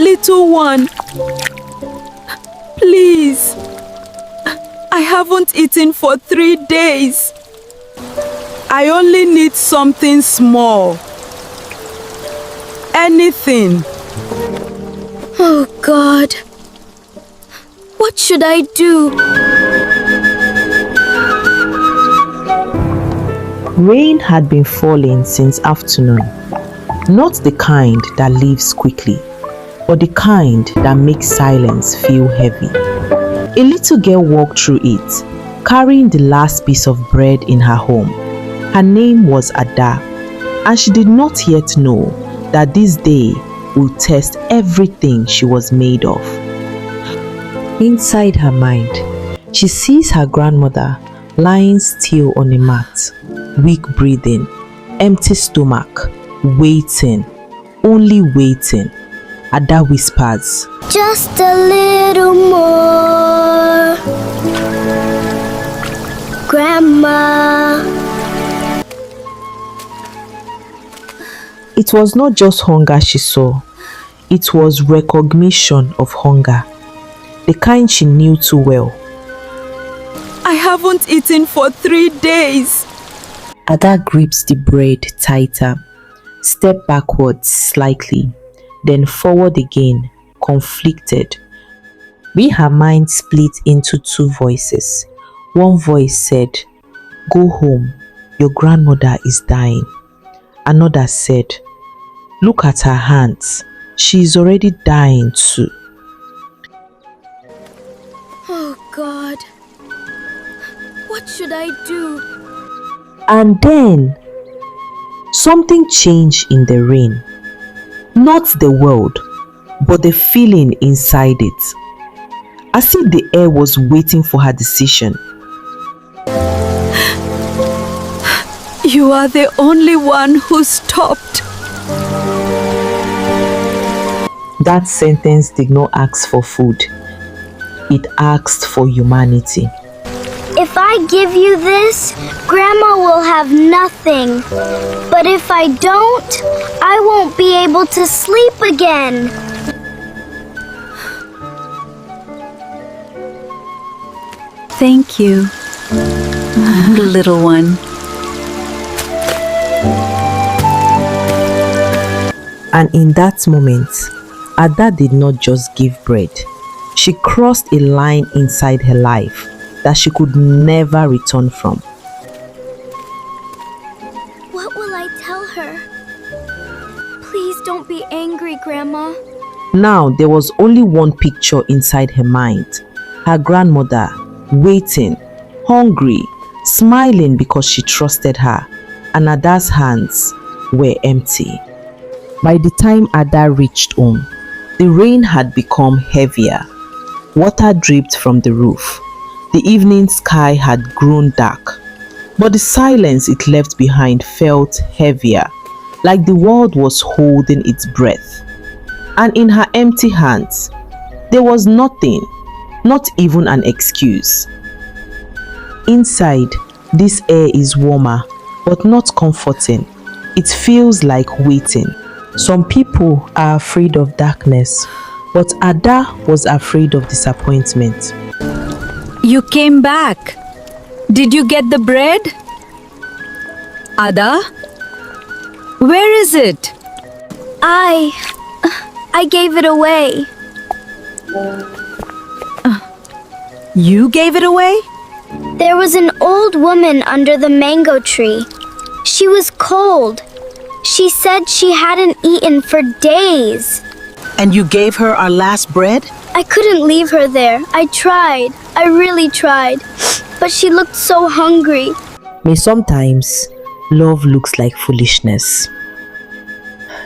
Little one, please. I haven't eaten for 3 days. I only need something small. Anything. Oh God. What should I do? Rain had been falling since afternoon. Not the kind that leaves quickly, but the kind that makes silence feel heavy. A little girl walked through it, carrying the last piece of bread in her home. Her name was Ada, and she did not yet know that this day will test everything she was made of. Inside her mind, she sees her grandmother lying still on a mat, weak breathing, empty stomach, waiting, only waiting. Ada whispers, "Just a little more, Grandma." It was not just hunger she saw, it was recognition of hunger, the kind she knew too well. I haven't eaten for 3 days. Ada grips the bread tighter, step backwards slightly, then forward again, conflicted. Her mind split into two voices. One voice said, "Go home, your grandmother is dying." Another said, "Look at her hands, she is already dying too." Oh God. What should I do? And then something changed in the rain. Not the world, but the feeling inside it. As if the air was waiting for her decision. You are the only one who stopped. That sentence did not ask for food. It asked for humanity. If I give you this, Grandma will have nothing. But if I don't, I won't be able to sleep again. Thank you, little one. And in that moment, Ada did not just give bread. She crossed a line inside her life that she could never return from. What will I tell her? Please don't be angry, Grandma. Now there was only one picture inside her mind. Her grandmother, waiting, hungry, smiling because she trusted her, and Ada's hands were empty. By the time Ada reached home, the rain had become heavier. Water dripped from the roof. The evening sky had grown dark, but the silence it left behind felt heavier, like the world was holding its breath. And in her empty hands, there was nothing, not even an excuse. Inside, this air is warmer, but not comforting. It feels like waiting. Some people are afraid of darkness, but Ada was afraid of disappointment. You came back. Did you get the bread? Ada? Where is it? I gave it away. You gave it away? There was an old woman under the mango tree. She was cold. She said she hadn't eaten for days. And you gave her our last bread? I couldn't leave her there. I tried. I really tried. But she looked so hungry. Sometimes love looks like foolishness,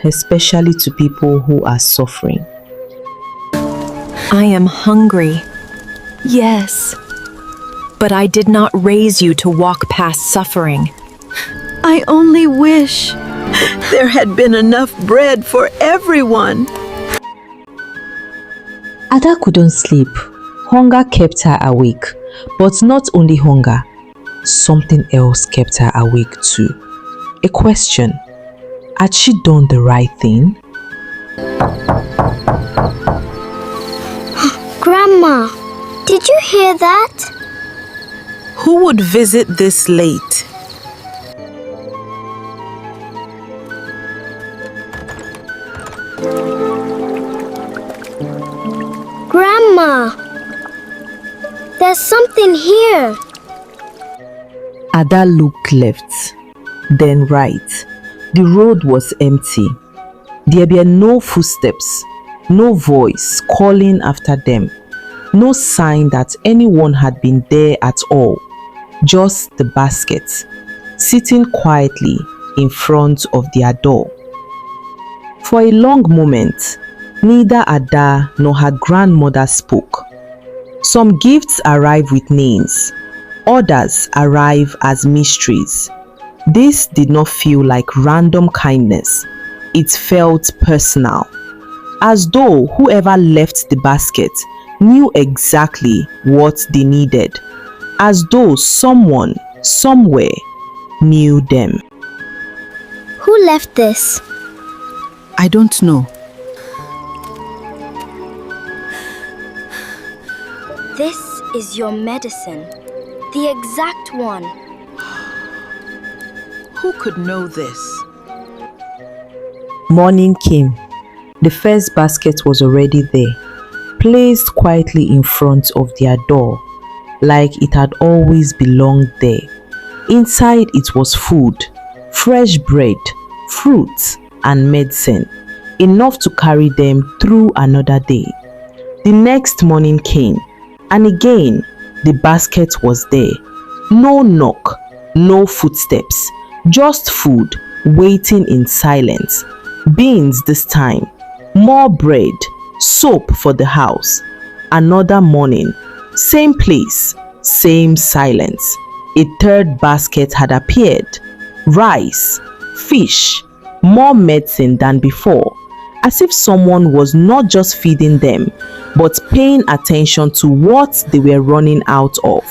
especially to people who are suffering. I am hungry. Yes. But I did not raise you to walk past suffering. I only wish there had been enough bread for everyone. Ada couldn't sleep. Hunger kept her awake. But not only hunger, something else kept her awake too. A question. Had she done the right thing? Grandma, did you hear that? Who would visit this late? Grandma, there's something here. Ada looked left, then right. The road was empty. There were no footsteps, no voice calling after them, no sign that anyone had been there at all. Just the basket, sitting quietly in front of their door. For a long moment, neither Ada nor her grandmother spoke. Some gifts arrive with names, others arrive as mysteries. This did not feel like random kindness. It felt personal, as though whoever left the basket knew exactly what they needed, as though someone, somewhere, knew them. Who left this? I don't know. This is your medicine. The exact one. Who could know this? Morning came. The first basket was already there, placed quietly in front of their door, like it had always belonged there. Inside it was food, fresh bread, fruits, and medicine, enough to carry them through another day. The next morning came, and again the basket was there. No knock, no footsteps, just food waiting in silence. Beans this time, more bread, soap for the house. Another morning, same place, same silence. A third basket had appeared. Rice, fish, more medicine than before, as if someone was not just feeding them, but paying attention to what they were running out of.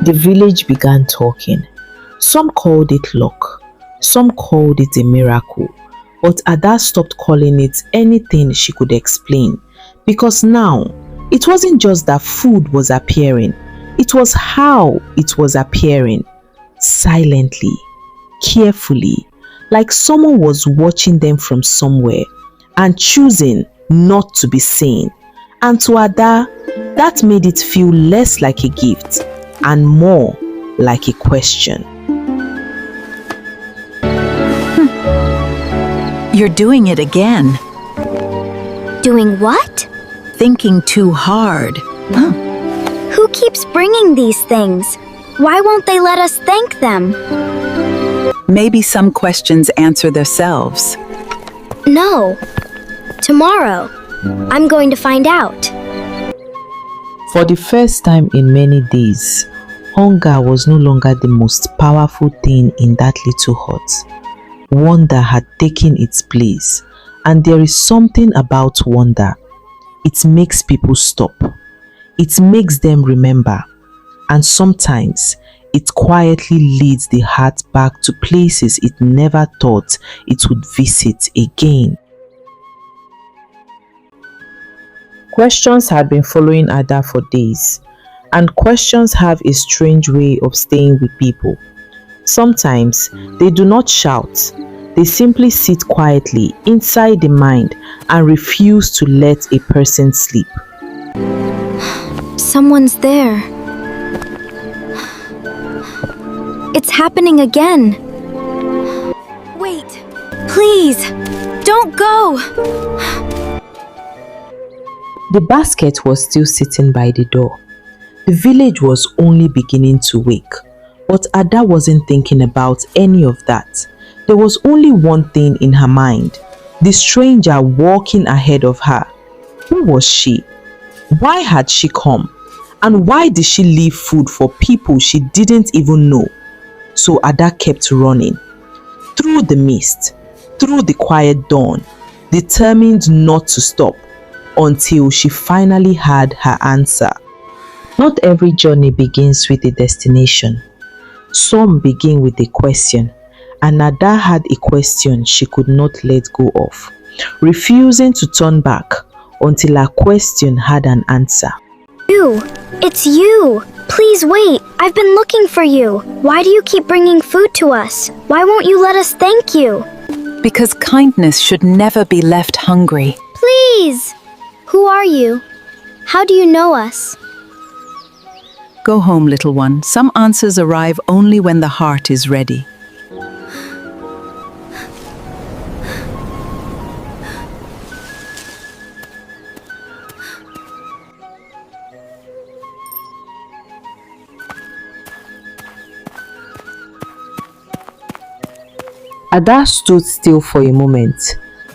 The village began talking. Some called it luck, some called it a miracle, but Ada stopped calling it anything she could explain, because now it wasn't just that food was appearing, it was how it was appearing, silently, carefully, like someone was watching them from somewhere and choosing not to be seen. And to Ada, that made it feel less like a gift and more like a question. You're doing it again. Doing what? Thinking too hard. Who keeps bringing these things? Why won't they let us thank them? Maybe some questions answer themselves. No. Tomorrow, I'm going to find out. For the first time in many days, hunger was no longer the most powerful thing in that little hut. Wonder had taken its place, and there is something about wonder. It makes people stop. It makes them remember. And sometimes, it quietly leads the heart back to places it never thought it would visit again. Questions had been following Ada for days, and questions have a strange way of staying with people. Sometimes they do not shout, they simply sit quietly inside the mind and refuse to let a person sleep. Someone's there. It's happening again. Wait, please, don't go. The basket was still sitting by the door. The village was only beginning to wake, but Ada wasn't thinking about any of that. There was only one thing in her mind: the stranger walking ahead of her. Who was she? Why had she come? And why did she leave food for people she didn't even know? So Ada kept running, through the mist, through the quiet dawn, determined not to stop, until she finally had her answer. Not every journey begins with a destination. Some begin with a question, and Ada had a question she could not let go of, refusing to turn back until her question had an answer. You! It's you! Please wait! I've been looking for you! Why do you keep bringing food to us? Why won't you let us thank you? Because kindness should never be left hungry. Please! Who are you? How do you know us? Go home, little one. Some answers arrive only when the heart is ready. Ada stood still for a moment,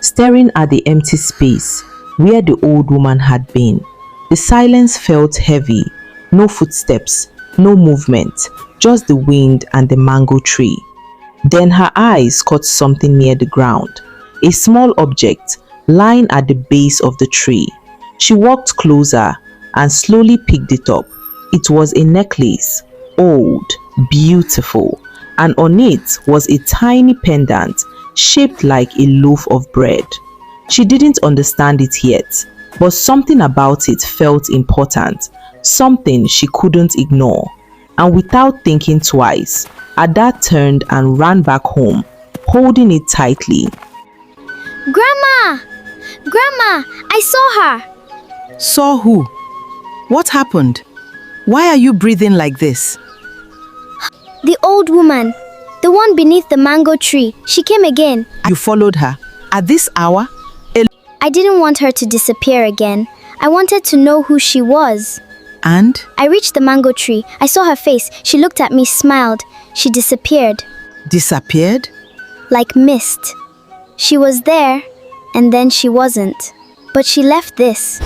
staring at the empty space where the old woman had been. The silence felt heavy. No footsteps, no movement, just the wind and the mango tree. Then her eyes caught something near the ground, a small object lying at the base of the tree. She walked closer and slowly picked it up. It was a necklace, old, beautiful, and on it was a tiny pendant shaped like a loaf of bread. She didn't understand it yet, but something about it felt important, something she couldn't ignore. And without thinking twice, Ada turned and ran back home, holding it tightly. Grandma! Grandma! I saw her! Saw who? What happened? Why are you breathing like this? The old woman. The one beneath the mango tree. She came again. You followed her. At this hour? I didn't want her to disappear again. I wanted to know who she was. And? I reached the mango tree. I saw her face. She looked at me, smiled. She disappeared. Disappeared? Like mist. She was there, and then she wasn't. But she left this.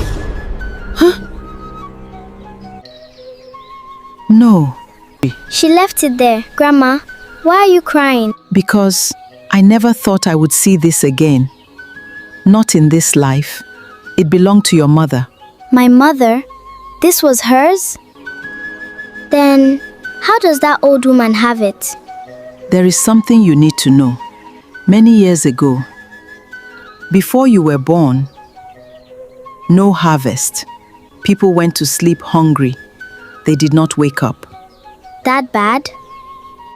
No. She left it there. Grandma, why are you crying? Because I never thought I would see this again. Not in this life. It belonged to your mother. My mother? This was hers? Then, how does that old woman have it? There is something you need to know. Many years ago, before you were born, no harvest. People went to sleep hungry. They did not wake up. That bad?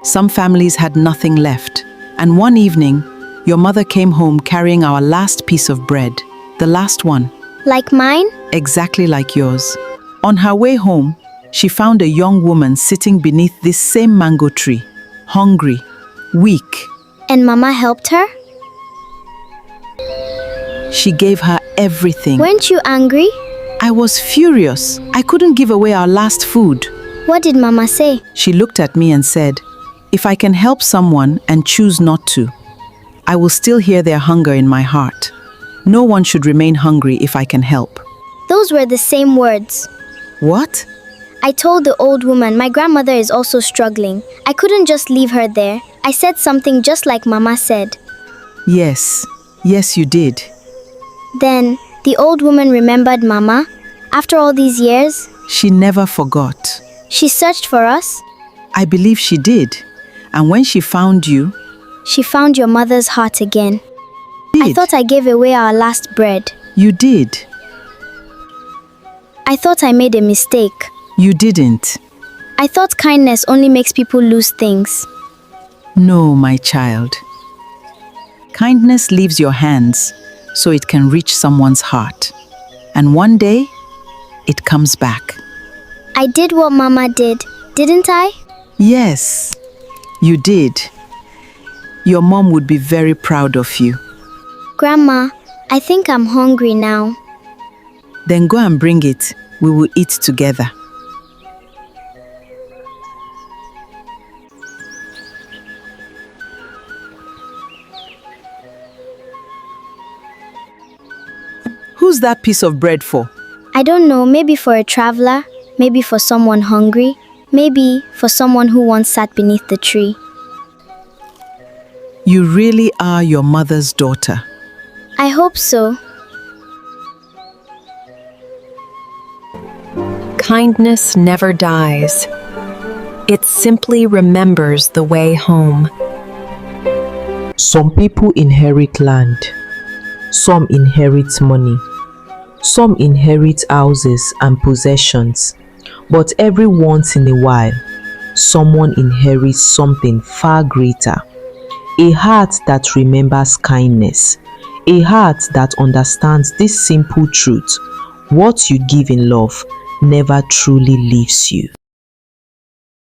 Some families had nothing left. And one evening, your mother came home carrying our last piece of bread. The last one. Like mine? Exactly like yours. On her way home, she found a young woman sitting beneath this same mango tree, hungry, weak. And Mama helped her? She gave her everything. Weren't you angry? I was furious. I couldn't give away our last food. What did Mama say? She looked at me and said, if I can help someone and choose not to, I will still hear their hunger in my heart. No one should remain hungry if I can help. Those were the same words. What? I told the old woman my grandmother is also struggling. I couldn't just leave her there. I said something just like Mama said. Yes, you did. Then, the old woman remembered Mama. After all these years, She never forgot. she searched for us. I believe she did. And when she found you, She found your mother's heart again. I did. thought I gave away our last bread. You did. I thought I made a mistake. You didn't. I thought kindness only makes people lose things. No, my child. Kindness leaves your hands so it can reach someone's heart. And one day, it comes back. I did what Mama did, didn't I? Yes, you did. Your mom would be very proud of you. Grandma, I think I'm hungry now. Then go and bring it. We will eat together. Who's that piece of bread for? I don't know, maybe for a traveler, maybe for someone hungry, maybe for someone who once sat beneath the tree. You really are your mother's daughter. I hope so. Kindness never dies. It simply remembers the way home. Some people inherit land, some inherit money, some inherit houses and possessions, but every once in a while, someone inherits something far greater. A heart that remembers kindness, a heart that understands this simple truth: what you give in love never truly leaves you.